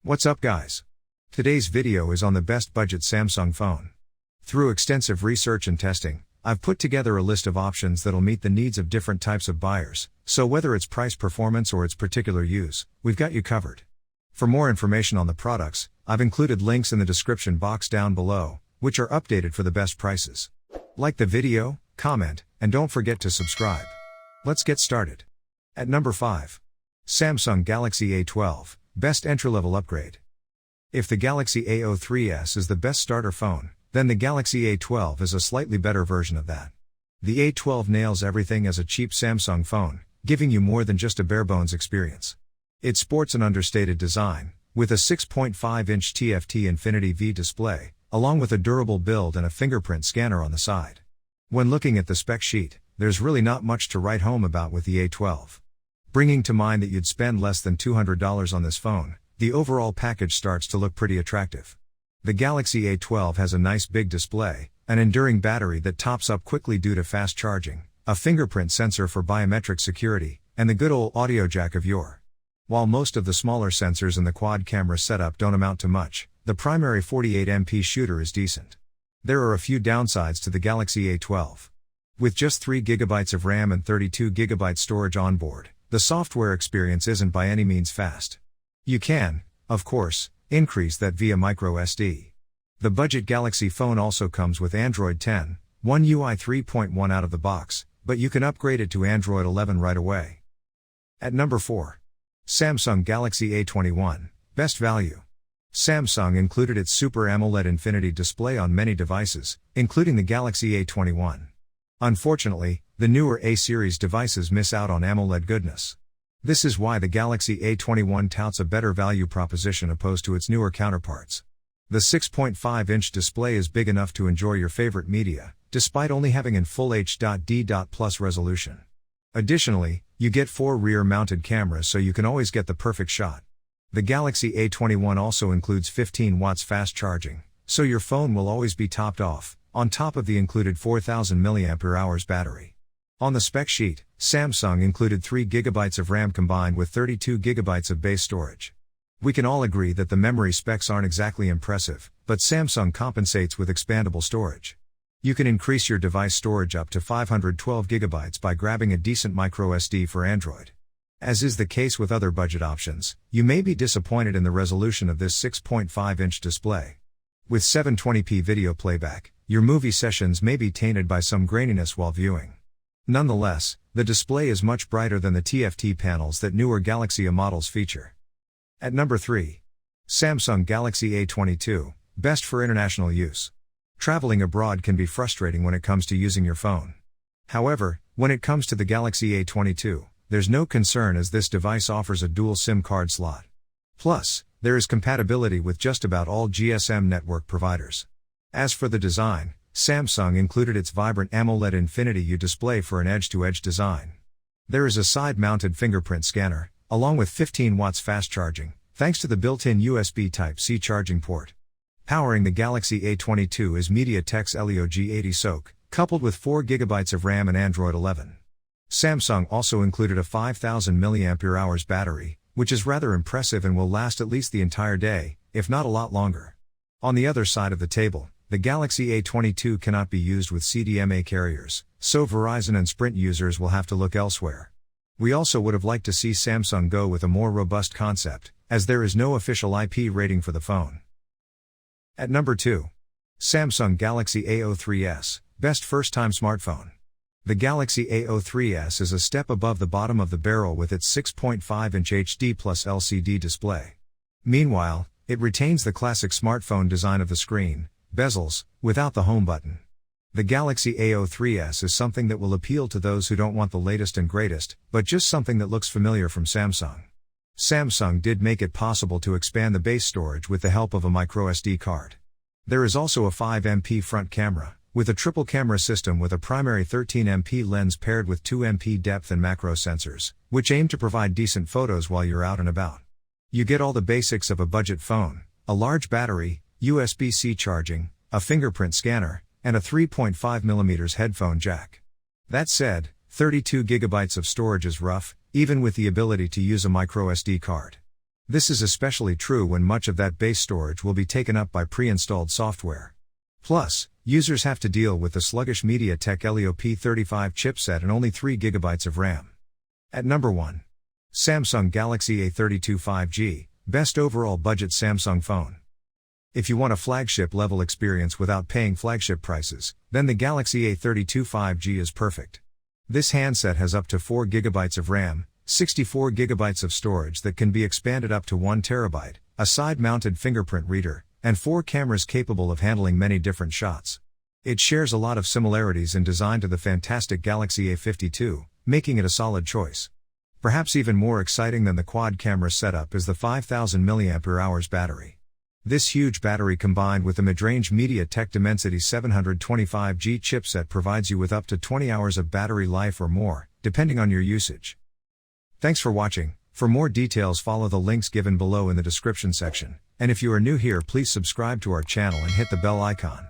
What's up guys? Today's video is on the best budget Samsung phone. Through extensive research and testing, I've put together a list of options that'll meet the needs of different types of buyers, so whether it's price performance or its particular use, we've got you covered. For more information on the products, I've included links in the description box down below, which are updated for the best prices. Like the video, comment, and don't forget to subscribe. Let's get started. At number 5. Samsung Galaxy A12. Best entry-level upgrade. If the Galaxy A03s is the best starter phone, then the Galaxy A12 is a slightly better version of that. The A12 nails everything as a cheap Samsung phone, giving you more than just a bare-bones experience. It sports an understated design, with a 6.5-inch TFT Infinity V display, along with a durable build and a fingerprint scanner on the side. When looking at the spec sheet, there's really not much to write home about with the A12. Bringing to mind that you'd spend less than $200 on this phone, the overall package starts to look pretty attractive. The Galaxy A12 has a nice big display, an enduring battery that tops up quickly due to fast charging, a fingerprint sensor for biometric security, and the good old audio jack of yore. While most of the smaller sensors in the quad camera setup don't amount to much, the primary 48MP shooter is decent. There are a few downsides to the Galaxy A12. With just 3GB of RAM and 32GB storage on board, the software experience isn't by any means fast. You can, of course, increase that via microSD. The budget Galaxy phone also comes with Android 10, One UI 3.1 out of the box, but you can upgrade it to Android 11 right away. At number 4. Samsung Galaxy A21. Best value. Samsung included its Super AMOLED Infinity display on many devices, including the Galaxy A21. Unfortunately, the newer A-series devices miss out on AMOLED goodness. This is why the Galaxy A21 touts a better value proposition opposed to its newer counterparts. The 6.5-inch display is big enough to enjoy your favorite media, despite only having in full HD++ resolution. Additionally, you get 4 rear-mounted cameras so you can always get the perfect shot. The Galaxy A21 also includes 15 watts fast charging, so your phone will always be topped off, on top of the included 4000 mAh battery. On the spec sheet, Samsung included 3GB of RAM combined with 32GB of base storage. We can all agree that the memory specs aren't exactly impressive, but Samsung compensates with expandable storage. You can increase your device storage up to 512GB by grabbing a decent microSD for Android. As is the case with other budget options, you may be disappointed in the resolution of this 6.5-inch display. With 720p video playback, your movie sessions may be tainted by some graininess while viewing. Nonetheless, the display is much brighter than the TFT panels that newer Galaxy A models feature. At number 3. Samsung Galaxy A22, best for international use. Traveling abroad can be frustrating when it comes to using your phone. However, when it comes to the Galaxy A22, there's no concern as this device offers a dual SIM card slot. Plus, there is compatibility with just about all GSM network providers. As for the design, Samsung included its vibrant AMOLED Infinity U display for an edge-to-edge design. There is a side-mounted fingerprint scanner, along with 15 watts fast charging, thanks to the built-in USB Type-C charging port. Powering the Galaxy A22 is MediaTek's Helio G80 SoC, coupled with 4GB of RAM and Android 11. Samsung also included a 5000 mAh battery, which is rather impressive and will last at least the entire day, if not a lot longer. On the other side of the table, the Galaxy A22 cannot be used with CDMA carriers, so Verizon and Sprint users will have to look elsewhere. We also would have liked to see Samsung go with a more robust concept, as there is no official IP rating for the phone. At number 2. Samsung Galaxy A03s, best first-time smartphone. The Galaxy A03s is a step above the bottom of the barrel with its 6.5-inch HD+ LCD display. Meanwhile, it retains the classic smartphone design of the screen, bezels, without the home button. The Galaxy A03s is something that will appeal to those who don't want the latest and greatest, but just something that looks familiar from Samsung. Samsung did make it possible to expand the base storage with the help of a microSD card. There is also a 5MP front camera, with a triple camera system with a primary 13MP lens paired with 2MP depth and macro sensors, which aim to provide decent photos while you're out and about. You get all the basics of a budget phone: a large battery, USB-C charging, a fingerprint scanner, and a 3.5mm headphone jack. That said, 32GB of storage is rough, even with the ability to use a microSD card. This is especially true when much of that base storage will be taken up by pre-installed software. Plus, users have to deal with the sluggish MediaTek Helio P35 chipset and only 3GB of RAM. At number 1. Samsung Galaxy A32 5G, best overall budget Samsung phone. If you want a flagship level experience without paying flagship prices, then the Galaxy A32 5G is perfect. This handset has up to 4GB of RAM, 64GB of storage that can be expanded up to 1TB, a side-mounted fingerprint reader, and 4 cameras capable of handling many different shots. It shares a lot of similarities in design to the fantastic Galaxy A52, making it a solid choice. Perhaps even more exciting than the quad camera setup is the 5000 mAh battery. This huge battery combined with the mid-range MediaTek Dimensity 725G chipset provides you with up to 20 hours of battery life or more, depending on your usage. Thanks for watching. For more details follow the links given below in the description section, and if you are new here please subscribe to our channel and hit the bell icon.